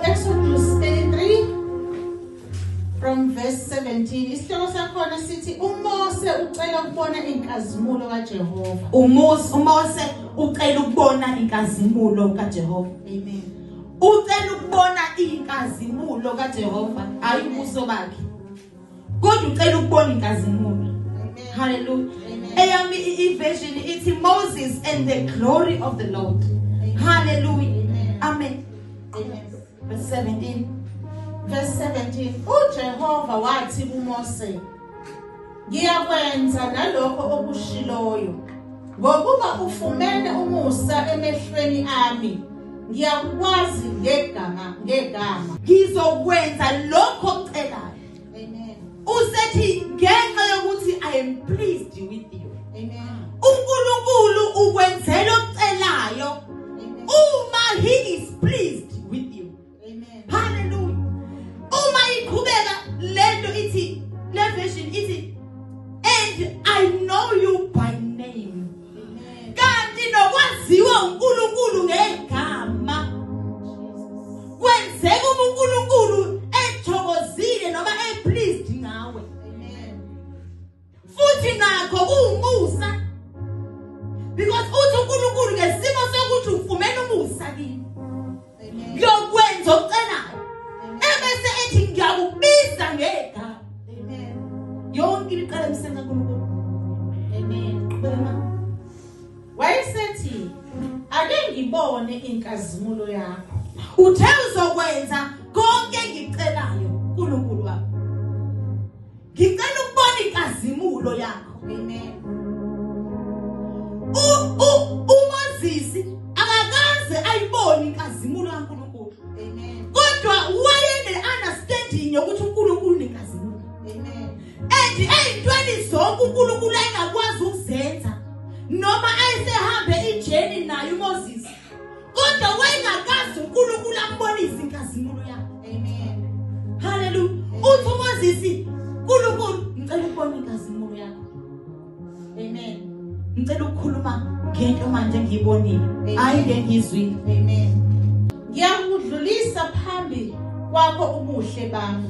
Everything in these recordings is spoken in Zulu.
Exodus 33 from verse 17. Isihloko sakhona sithi uMose ucela ukubona inkazimulo kaJehova. uMose ucela ukubona inkazimulo kaJehova. Amen. Ucela ukubona inkazimulo kaJehova, hayi ubuso bakhe. Kodwa ucela ukubona inkazimulo. Hallelujah. Eyami iversion ithi Moses and the glory of the Lord. Hallelujah. Amen. Verse 17. Verse 17. uJehova wathi kuMose, ngiyakwenza nalokho okushiloyo, ngokuba ufumene umusa emehlweni ami, ngiyakwazi ngegama. Ngizokwenza lokho ocelayo. Amen. Usethi ngenxa yokuthi I am pleased with you. Amen. uNkulunkulu ukwenzela ocelayo uma he is pleased with you. Amen. Hallelujah. Uma iqhubeka lento ithi le version ithi and I know you by name. Amen. Kanti nokwaziwa uNkulunkulu ngegama. Kwenzeka uNkulunkulu ethokozile noma pleased ngawe. Amen. Futhi nakho kuumusa. Because uthi uNkulunkulu ngesimo sokuthi ufumene umusa kini. Amen. Ngiyokwenza ocelayo. Ebese ethi ngiyakubiza ngegama. Amen. Yonke iqala emseni kaNkulunkulu. Amen. Qhubeka. Wayesethi ake ngibone inkazimulo yakho. Uthe uzokwenza konke engicelayo kuNkulunkulu wakho. Ngicela ukubona inkazimulo yakho. Amen. uMoses akakaze ayibone inkazimulo kaNkulunkulu. Amen. Kodwa wayene understanding yokuthi uNkulunkulu unenkazimulo. Amen. Eyintweni zonke uNkulunkulu ayengakwazi ukuzenza noma ayesehambe ijeni naye uMoses. Kodwa wayengakazi uNkulunkulu ambonise inkazimulo yakhe. Amen. Hallelujah. Uthi uMoses, uNkulunkulu ngicela ukubona inkazimulo yakho. Amen. Ngicela ukukhuluma ngento manje ngiyibonile, hayi ngengizwile. Amen. Ngiyakudlulisa phambi kwakho ubuhle bami.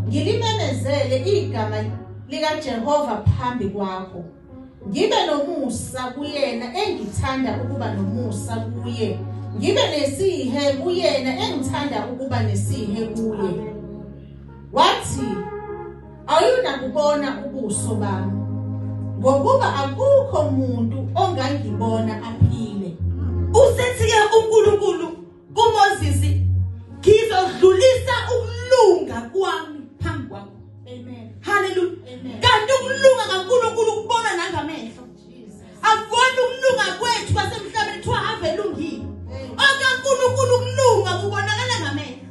Ngilimemezele igama likaJehova phambi kwakho. Ngibe nomusa kuyena engithanda ukuba nomusa kuye. Ngibe nesihe kuyena engithanda ukuba nesihe kuye. Wathi awunakubona ubuso bami, ngokuba akukho umuntu ongangibona aphile. Usethi-ke uNkulunkulu kuMoses, ngizodlulisa ukulunga kwami phambi kwakho. Amen. Hallelujah. Amen. Kanti ukulunga kaNkulunkulu kubona nangamehlo. Akubona ukulunga kwethu kwasemhlabeni kuthiwa ave elungile. OkaNkulunkulu ukulunga kubonakala ngamehlo.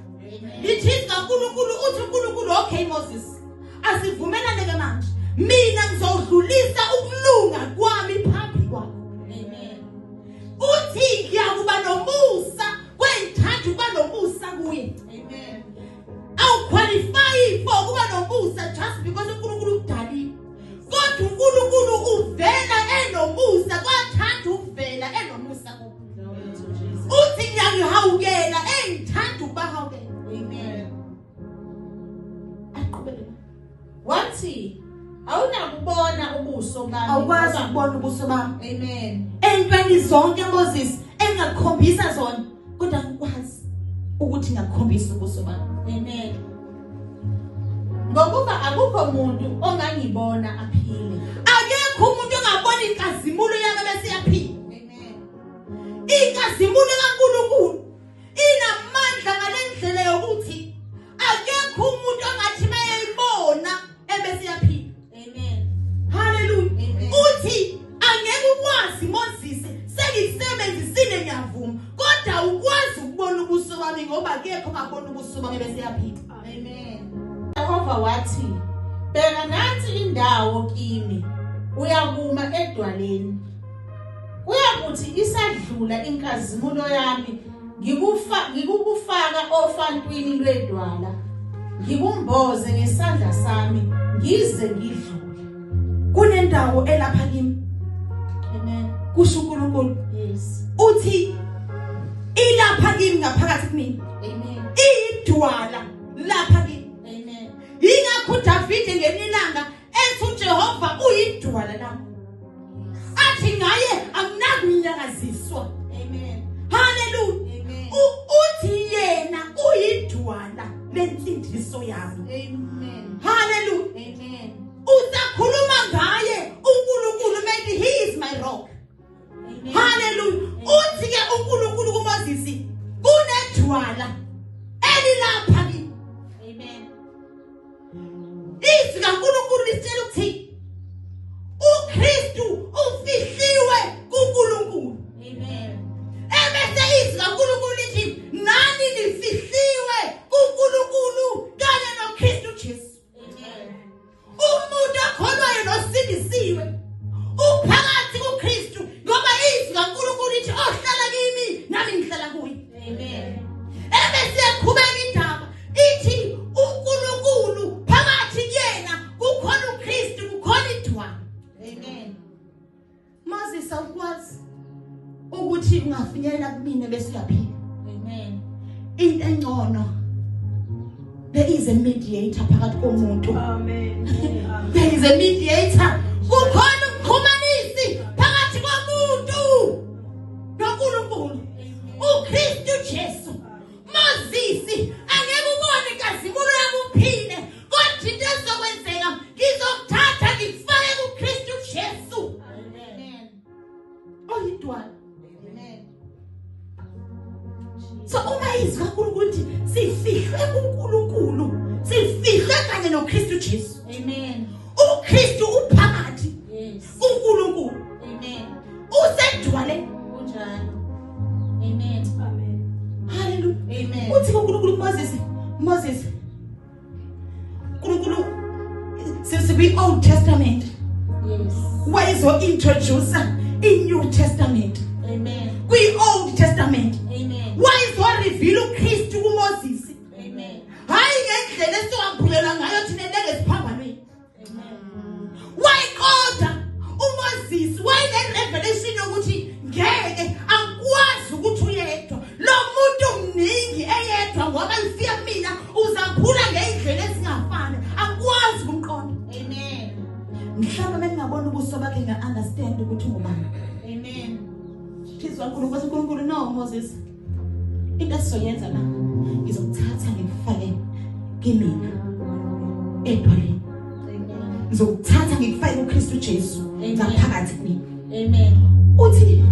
Lithi kaNkulunkulu uthi uNkulunkulu, okay Moses, asivumelane ke manje. Mina ngizodlulisa ukulunga kwami phambi kwakho. Amen. Uthi ngiyakuba nomusa kwenthathu kwanomusa kuye. Amen. Awuqualify for kuba nomusa just because uNkulunkulu ukudalile. Kodwa uNkulunkulu uvela enomusa, kwathathu uvela enomusa kuwe. Uthi ngiyangihawukela engithanda ukubahawukela. Amen. Aqhubeka. Wathi awunakubona ubuso bami. Awukwazi ukubona ubuso bami. Amen. Entweni zonke Moses engakhombisa zona, kodwa ukwazi ukuthi ngakhombisa ubuso bami. Amen. Ngokuba akukho umuntu ongangibona aphile. Akekho umuntu ongabona inkazimulo yami bese yaphila. Amen. Inkazimulo kaNkulunkulu inamandla ngalendlela yokuthi akekho umuntu ongathi mayibona ebese yaphila. Amen. Hallelujah. Amen. Uthi angeke ukwazi Moses sengisebenzisile ngiyavuma, kodwa ukwazi ukubona ubuso bami ngoba akekho ongabona ubuso bami bese yaphila. Amen. Yehova wathi, bheka nansi indawo kimi, uyakuma edwaleni. Kuyakuthi isadlula inkazimulo yami, ngikukufaka ofantwini lwedwala, ngikumboze ngesandla sami, ngize ngidlule. Kunendawo elapha kimi. Amen. Kusho uNkulunkulu. Yes. Uthi ilapha kimi ngaphakathi kimi. Amen. Idwala lapha kimi. Amen. Ingakho David ngelinanga ethi uJehova uyidwala lami. Athi ngaye anginakunyakaziswa. Amen. Hallelujah. Amen. Uthi yena uyidwala lensindiso yami. Amen. Hallelujah. Amen. Usakhuluma ngaye uNkulunkulu maybe he is my rock. Amen. Hallelujah. Uthi ke uNkulunkulu kuMoses kunedwala elilapha kimi. Amen. Izwi kaNkulunkulu lisitshela ukuthi uKristu ufihliwe kuNkulunkulu. Amen. Ebese izwi kaNkulunkulu lithi nani nifihliwe kuNkulunkulu kanye noKristu Jesu. Amen. Umuntu okholwayo nosindisiwe uphakathi kuKristu ngoba izwi kaNkulunkulu lithi ohlala kimi nami ngihlala kuye. Amen. Ebese yaqhubeka indaba ithi uNkulunkulu phakathi kuyena kukhona uKristu kukhona idwala. Amen. Moses awukwazi ukuthi ungafinyelela kumina bese uyaphila. Amen. Into engcono there is a mediator phakathi komuntu. Amen. There is a mediator. Kukhona umxhumanisi phakathi komuntu noNkulunkulu. uKristu Jesu. Moses angeke ubone inkazimulo yami uphile kodwa into ezokwenzeka ngizokuthatha ngifake kuKristu Jesu. Amen. Oyidwala. Amen. So uma izwi kaNkulunkulu lithi sifihlwe kuNkulunkulu, sifihlwe kanye noKristu Jesu. Amen. uKristu uphakathi Yes. kuNkulunkulu. Amen. Usedwale. Unjalo. Amen. Amen. Hallelujah. Amen. Uthi kuNkulunkulu Moses uNkulunkulu since the Old Testament Yes. wayezo-introducer i-New Testament. Amen. Kwi-Old Testament Amen. wayezo-reveal uKristu kuMoses. Amen. Hayi ngendlela esiwaphulelwa ngayo thina njengesiphambanweni. Amen. Wayiqoda uMoses wayene-revelation yokuthi ngeke akwazi ukuthi uyedwa lo muntu mningi eyedwa ngoba ifika mina uzaphula ngendlela ezingafani akwazi ukumqonda. Amen. Mhlawumbe mengingabona ubuso bakhe nga-understand ukuthi ungubani. Amen. Phezulu kaNkulunkulu uNkulunkulu no Moses into esizoyenza la ngizokuthatha ngikufake kimina edwaleni. Amen. Ngizokuthatha ngikufake kuKristu Jesu ngaphakathi kimi. Amen. Uthi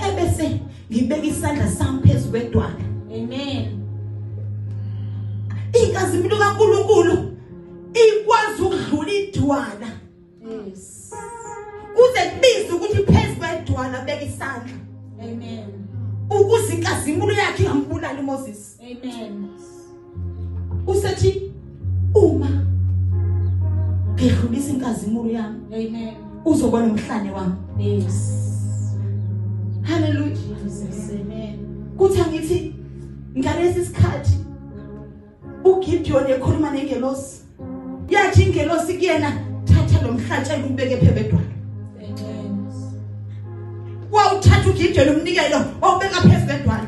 ebese ngibeka isandla sami phezulu kwedwala. Amen. Inkazimulo kaNkulunkulu ikwazi ukudlula idwala. Yes. Kuze kubize ukuthi phezulu kwedwala beka isandla. Amen. Ukuze inkazimulo yakhe ingambulali uMoses. Amen. Usethi uma ngidlulisa inkazimulo yami Amen. uzobona umhlane wami. Yes. Hallelujah. Jesus. Amen. Kuthi angithi ngalesi sikhathi uGideon ekhuluma nengelosi yathi ingelosi kuyena thatha lo mhlatshelo ubeke phezedwala. Amen. Wawuthatha uGideon umnikelo wawubeka phezedwala